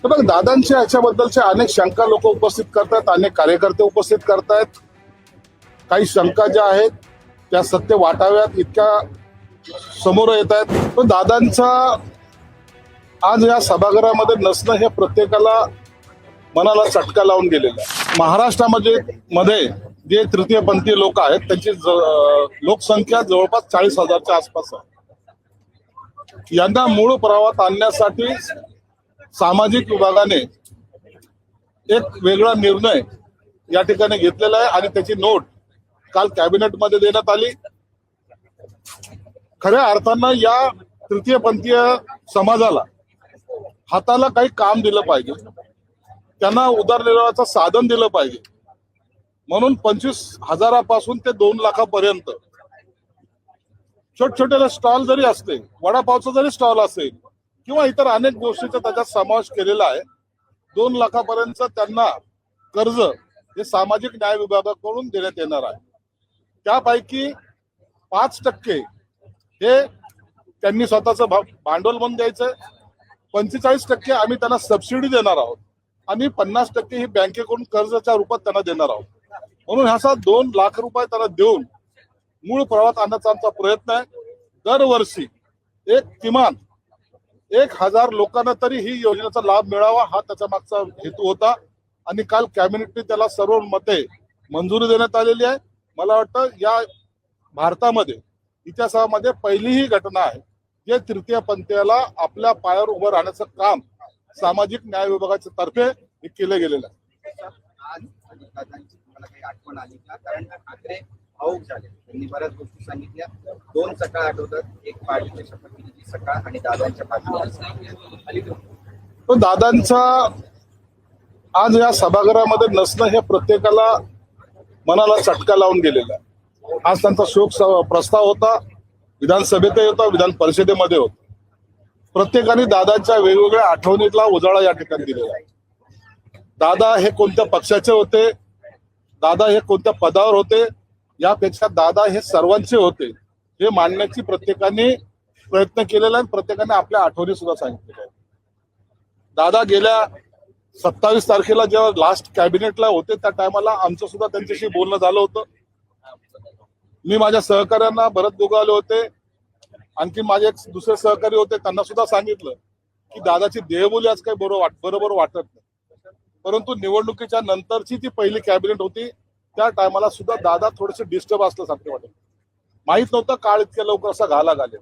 तर मग दादांच्या याच्याबद्दलच्या अनेक शंका लोक उपस्थित करतात, अनेक कार्यकर्ते उपस्थित करतायत. काही शंका ज्या आहेत त्या सत्य वाटाव्यात इतक्या समोर येत आहेत. पण दादांचा आज या सभागृहामध्ये नसणं हे प्रत्येकाला मनाला चटका लावून गेलेलं आहे. महाराष्ट्रामध्ये जे तृतीयपंथीय लोक आहेत त्यांची लोकसंख्या जवळपास 40,000च्या आसपास आहे. यांना मूळ प्रवाहात आणण्यासाठी सामाजिक विभागाने एक वेगळा निर्णय या ठिकाणी घेतलेला आहे आणि त्याची नोट काल कॅबिनेटमध्ये देण्यात आली. खऱ्या अर्थानं या तृतीयपंथीय समाजाला हाताला काही काम दिलं पाहिजे, त्यांना उदरनिर्वाहाचं साधन दिलं पाहिजे. म्हणून 25,000पासून ते 2 लाखापर्यंत छोटे छोटे स्टॉल जरी असले, वडापावचा जरी स्टॉल असेल किंवा इतर अनेक गोष्टीचा त्याच्यात समावेश केलेला आहे. 2 लाखापर्यंत त्यांना कर्ज हे सामाजिक न्याय विभागाकडून देण्यात येणार आहे. त्यापैकी 5% हे त्यांनी स्वतःचं भांडवल म्हणून द्यायचं. 45% आम्ही त्यांना सबसिडी देणार आहोत आणि 50% ही बँकेकडून कर्जाच्या रूपात त्यांना देणार आहोत. म्हणून ह्याचा 2 लाख रुपये त्यांना देऊन मूळ प्रवाहात आणण्याचा आमचा प्रयत्न आहे. दरवर्षी किमान 1,000 लोकांना तरी ही योजनेचा लाभ मिळावा हा त्याच्या मागचा हेतू होता आणि काल कॅबिनेटने त्याला सर्व मते मंजुरी देण्यात आलेली आहे. मला वाटतं या भारतामध्ये इतिहासामध्ये पहिली ही घटना आहे जे तृतीयपंथीयाला आपल्या पायावर उभं राहण्याचं काम सामाजिक न्याय विभागाच्या तर्फे केलं गेलेलं आहे. आठवण आली का? कारण ठाकरे भाऊक झाले, त्यांनी बऱ्याच गोष्टी सांगितल्या. 2 सकाळ आठवतात, एक पार्टीच्या शपथविधीची सकाळ आणि दादांच्या पाठीवर. पण दादांचा आज या सभागृहामध्ये नसणं हे प्रत्येकाला मनाला चटका लावून गेलेला आहे. आज त्यांचा शोक प्रस्ताव होता, विधानसभेतही होता, विधान परिषदेमध्ये होता. प्रत्येकाने दादांच्या वेगवेगळ्या आठवणीतला उजाळा या ठिकाणी दिलेला आहे. दादा हे कोणत्या पक्षाचे होते, दादा हे कोणत्या पदावर होते, यापेक्षा दादा हे सर्वांचे होते हे मांडण्याची प्रत्येकाने प्रयत्न केलेला आहे. प्रत्येकाने आपल्या आठवणी सुद्धा सांगितलेल्या आहेत. दादा गेल्या 27 तारखेला जेव्हा लास्ट कॅबिनेटला होते त्या टायमाला आमचं सुद्धा त्यांच्याशी बोलणं झालं होतं. मी माझ्या सहकाऱ्यांना भरत गोगावले होते, आणखी माझे एक दुसरे सहकारी होते, त्यांना सुद्धा सांगितलं की दादाची देहबोली आज काही बरोबर वाटत नाही. परंतु निवडणुकीच्या नंतरची ती पहिली कॅबिनेट होती, त्या टायमाला सुद्धा दादा थोडेसे डिस्टर्ब असल्यासारखे वाटत. माहित नव्हतं काळ इतक्या लवकर असा घालेल.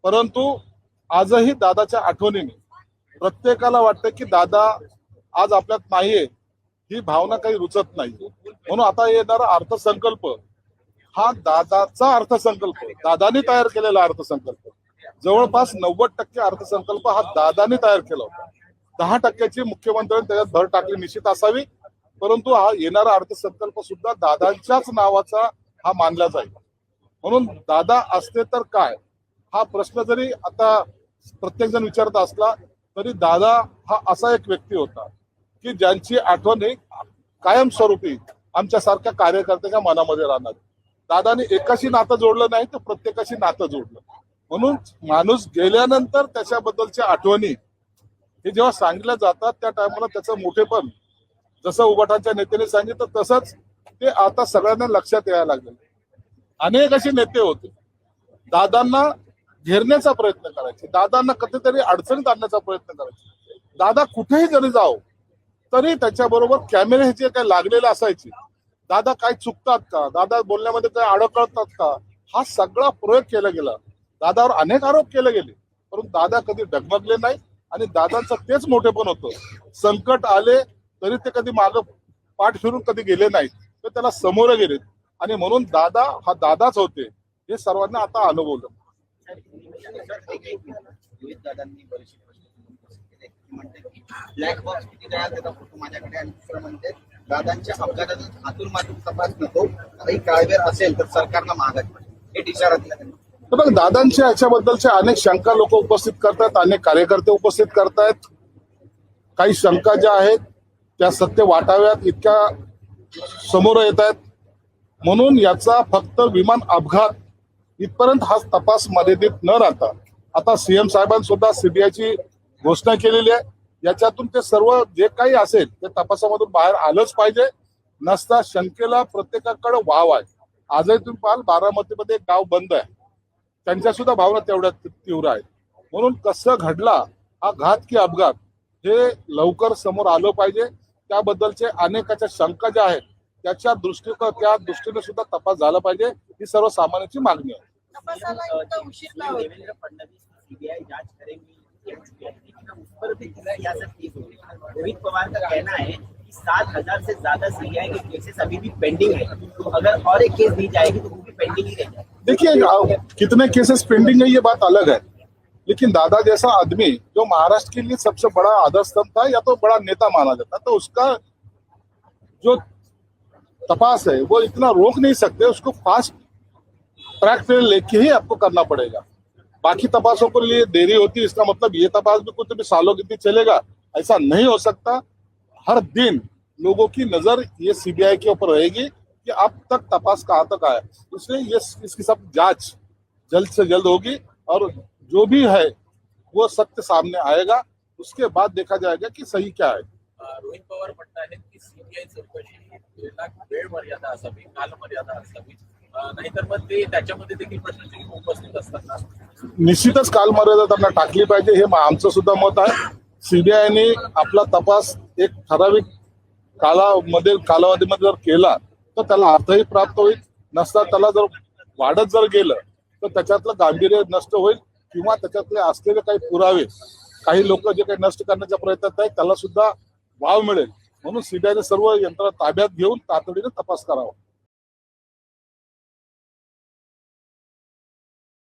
परंतु आजही दादाच्या आठवणीने प्रत्येकाला वाटतं की दादा आज आपल्यात नाहीये, ही भावना काही रुचत नाही. म्हणून आता येणारा अर्थसंकल्प हा दादाचा अर्थसंकल्प, दादानी तयार केलेला अर्थसंकल्प. जवळपास 90% अर्थसंकल्प हा दादानी तयार केला होता. 10%ची मुख्यमंत्र्यांनी त्याच्यात भर टाकली निश्चित असावी, परंतु हा येणारा अर्थसंकल्प सुद्धा दादांच्याच नावाचा हा मानला जाईल. म्हणून दादा असते तर काय हा प्रश्न जरी आता प्रत्येक जण विचारत असला तरी दादा हा असा एक व्यक्ती होता की ज्यांची आठवण ही कायमस्वरूपी आमच्या सारख्या कार्यकर्त्याच्या मनामध्ये राहणार. दादाने एकाशी नातं जोडलं नाही तर प्रत्येकाशी नातं जोडलं. म्हणून माणूस गेल्यानंतर त्याच्याबद्दलच्या आठवणी हे जेव्हा सांगितल्या जातात त्या टायमाला त्याचं मोठेपण जसं उबाटाच्या नेत्याने सांगितलं तसंच ते आता सगळ्यांना लक्षात यायला लागले. अनेक असे नेते होते दादांना घेरण्याचा प्रयत्न करायचे, दादांना कधीतरी अडचणीत आणण्याचा प्रयत्न करायचे. दादा कुठेही जरी जाओ तरी त्याच्याबरोबर कॅमेरे जे काही लागलेले असायचे, दादा काय चुकतात का, दादा बोलण्यामध्ये काय अडकळतात का, हा सगळा प्रयोग केला गेला. दादावर अनेक आरोप केले गेले, परंतु दादा कधी डगमगले नाही आणि दादांचं तेच मोठेपण होतं. संकट आले तरी ते कधी मागं पाठ फिरून कधी गेले नाहीत, तर त्याला समोर गेलेत. आणि म्हणून दादा हा दादाच होते हे सर्वांना आता अनुभवलं. ब्लॅक बॉक्स किती वेळा त्याचा फोटो माझ्याकडे आणि दुसरं म्हणते दादांच्या अपघातातून हातून मातून तपास नको, काही काळवेर असेल तर सरकारला मागत हे इशारा दिला त्यांनी. तर मग दादांच्या याच्याबद्दलच्या अनेक शंका लोक उपस्थित करतात, अनेक कार्यकर्ते उपस्थित करतायत. काही शंका ज्या आहेत त्या सत्य वाटाव्यात इतक्या समोर येत आहेत. म्हणून याचा फक्त विमान अपघात इथपर्यंत हा तपास मर्यादित न राहता आता सीएम साहेबांनी सुद्धा सीबीआयची घोषणा केलेली आहे. याच्यातून ते सर्व जे काही असेल ते तपासामधून बाहेर आलंच पाहिजे. नसता शंकेला प्रत्येकाकडे वाव आहे. आजही तुम्ही पाहाल बारामतीमध्ये एक गाव बंद आहे, त्यांच्या सुद्धा भावना तेवढ्या तीव्र आहेत. म्हणून कसं घडला हा घात की अपघात हे लवकर समोर आलं पाहिजे. त्याबद्दलचे अनेकाच्या शंका ज्या आहेत त्या दृष्टीने सुद्धा तपास झाला पाहिजे, ही सर्वसामान्यांची मागणी आहे. तपासाला इतका उशीर का होतो? देवेंद्र फडणवीस सीबीआई जांच करेंगी कह चुके हैं, लेकिन उस पर भी या सब केस हो गई। रोहित पवार का कहना है कि 7,000 से ज्यादा सीबीआई के केसेस अभी भी पेंडिंग है, तो अगर और एक केस दी जाएगी तो वो भी पेंडिंग ही रह जाएगी। देखिए कितने केसेस पेंडिंग है ये बात अलग है, लेकिन दादा जैसा आदमी जो महाराष्ट्र के लिए सबसे बड़ा आदर्श स्तंभ था या तो बड़ा नेता माना जाता, तो उसका जो तपास है वो इतना रोक नहीं सकते, उसको फास्ट ट्रैक पे लेके ही आपको करना पड़ेगा। बाकी तपासों के लिए देरी होती है, इसका मतलब ये तपास भी कुछ भी सालों के लिए चलेगा, ऐसा नहीं हो सकता। हर दिन लोगों की नजर ये सीबीआई के ऊपर रहेगी कि अब तक तपास कहाँ तक आया, इसलिए ये इसकी सब जांच जल्द से जल्द होगी और जो भी है वो सत्य सामने आएगा। उसके बाद देखा जाएगा कि सही क्या है। रोहित पवार म्हणतात की सीबीआय चौकशी वेळ मर्यादा असावी, काल मर्यादा असावी, नाहीतर मग ते त्याच्यामध्ये देखील प्रश्नचिन्ह उपस्थित असतात. निश्चितच कालमर्यादा त्यांना टाकली पाहिजे, हे आमचं सुद्धा मत आहे. सीबीआयने आपला तपास एक ठराविक कालावधीमध्ये जर केला तर त्याला अर्थही प्राप्त होईल. नसता त्याला जर वाढत जर गेलं तर त्याच्यातलं गांभीर्य नष्ट होईल किंवा त्याच्यातले असलेले काही पुरावे काही लोक जे काही नष्ट करण्याच्या प्रयत्नात आहेत त्याला सुद्धा वाव मिळेल. म्हणून सीबीआयने सर्व यंत्रणा ताब्यात घेऊन तातडीने तपास करावा.